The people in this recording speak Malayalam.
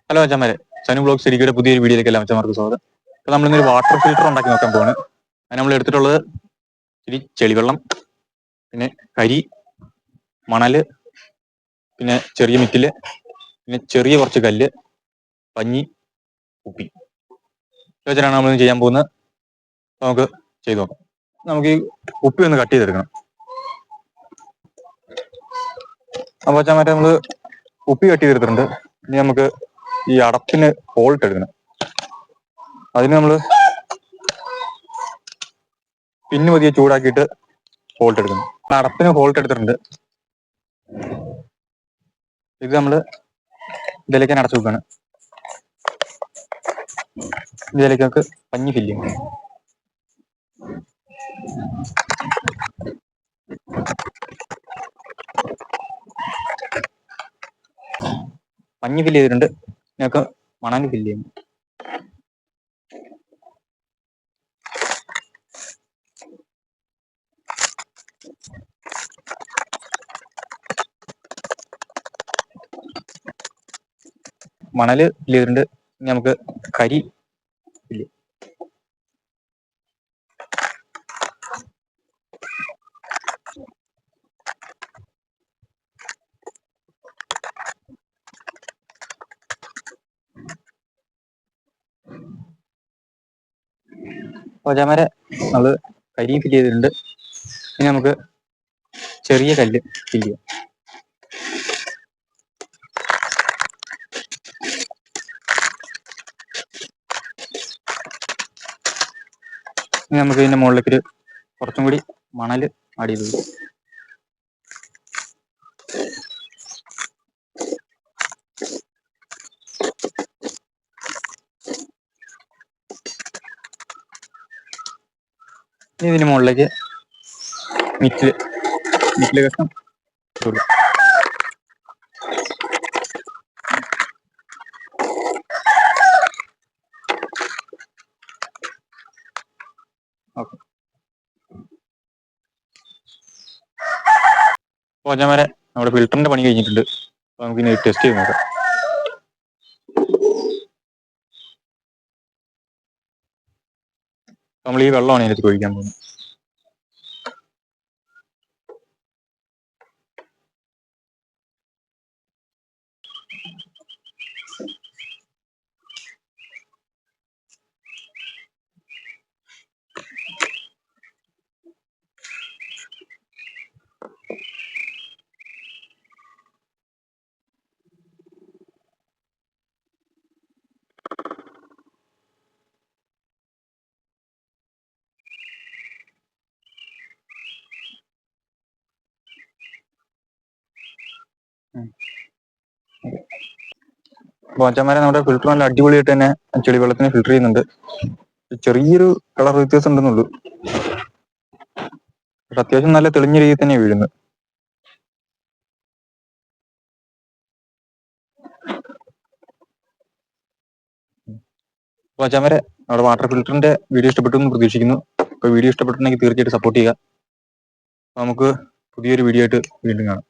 ഹലോ അച്ഛന്മാരെ, സനു ബ്ലോഗ് ശരിക്കും പുതിയൊരു വീഡിയോയിലേക്ക് എല്ലാം അച്ഛന്മാർക്ക് സ്വാഗതം. അപ്പോൾ നമ്മളിന്നൊരു വാട്ടർ ഫിൽറ്റർ ഉണ്ടാക്കി നോക്കാൻ പോവാണ്. അതിന് നമ്മൾ എടുത്തിട്ടുള്ളത് ഇച്ചിരി ചെളിവെള്ളം, പിന്നെ കരി, മണല്, പിന്നെ ചെറിയ മിറ്റില്, പിന്നെ ചെറിയ കുറച്ച് കല്ല്, പഞ്ഞി, കുപ്പി. ഇത് വെച്ചിട്ടാണ് നമ്മളിന്ന് ചെയ്യാൻ പോകുന്നത്. നമുക്ക് ചെയ്ത് നോക്കാം. നമുക്ക് ഈ കുപ്പി ഒന്ന് കട്ട് ചെയ്തെടുക്കണം. അപ്പോൾ അച്ഛന്മാരെ നമ്മൾ കുപ്പി കട്ട് ചെയ്തെടുത്തിട്ടുണ്ട്. ഇനി നമുക്ക് ഈ അടപ്പിന് ഹോൾട്ട് എടുക്കണം. അതിന് നമ്മൾ പിന്ന് പതിയെ ചൂടാക്കിയിട്ട് ഹോൾട്ട് എടുക്കണം. അടപ്പിന് ഹോൾട്ട് എടുത്തിട്ടുണ്ട്. ഇത് നമ്മൾ ഇതിലേക്ക് അടച്ചു വെക്കുകയാണ്. ഇതിലേക്ക് നമുക്ക് പഞ്ഞി ഫില്ല് ചെയ്യണം. പഞ്ഞി ഫില്ല് ചെയ്തിട്ടുണ്ട്. ഞങ്ങൾക്ക് മണൽ ഫില്ല് ചെയ്യണം. മണല് ഫില്ല് ചെയ്തിട്ടുണ്ട്. ഇനി നമുക്ക് കരി ഫില്ല് ചെയ്യാം. ഓജാമരെ നമ്മള് കരി ഫില്ല് ചെയ്തിട്ടുണ്ട്. ഇനി നമുക്ക് ചെറിയ കല്ല് ഫില്ല് ചെയ്യാം. ഇനി നമുക്ക് ഇതിന്റെ മുകളിലേക്ക് കുറച്ചും കൂടി മണല് ആഡ് ചെയ്ത് കൊടുക്കും. ഇനി ഇതിന് മുകളിലേക്ക് മിറ്റില് കഷ്ണം കൊടുക്കും. ഓക്കെ, ഓജാമരെ നമ്മുടെ ഫിൽറ്ററിന്റെ പണി കഴിഞ്ഞിട്ടുണ്ട്. അപ്പോൾ നമുക്കിനി ടെസ്റ്റ് ചെയ്ത് നോക്കാം. നമ്മൾ ഈ വെള്ളമാണ് ഇതിനകത്ത് ഒഴിക്കാൻ പോകുന്നത്. ബോച്ചന്മാരെ നമ്മുടെ ഫിൽറ്റർ നല്ല അടിപൊളിയായിട്ട് തന്നെ ചെളി വെള്ളത്തിന് ഫിൽറ്റർ ചെയ്യുന്നുണ്ട്. ചെറിയൊരു കളർ വ്യത്യാസം ഉണ്ടെന്നുള്ളൂ. പക്ഷെ അത്യാവശ്യം നല്ല തെളിഞ്ഞ രീതിയിൽ തന്നെയാണ് വീഴുന്നത്. ബോച്ചന്മാരെ നമ്മുടെ വാട്ടർ ഫിൽറ്ററിന്റെ വീഡിയോ ഇഷ്ടപ്പെട്ടു എന്ന് പ്രതീക്ഷിക്കുന്നു. അപ്പോൾ വീഡിയോ ഇഷ്ടപ്പെട്ടിട്ടുണ്ടെങ്കിൽ തീർച്ചയായിട്ടും സപ്പോർട്ട് ചെയ്യുക. നമുക്ക് പുതിയൊരു വീഡിയോ ആയിട്ട് വീണ്ടും കാണാം.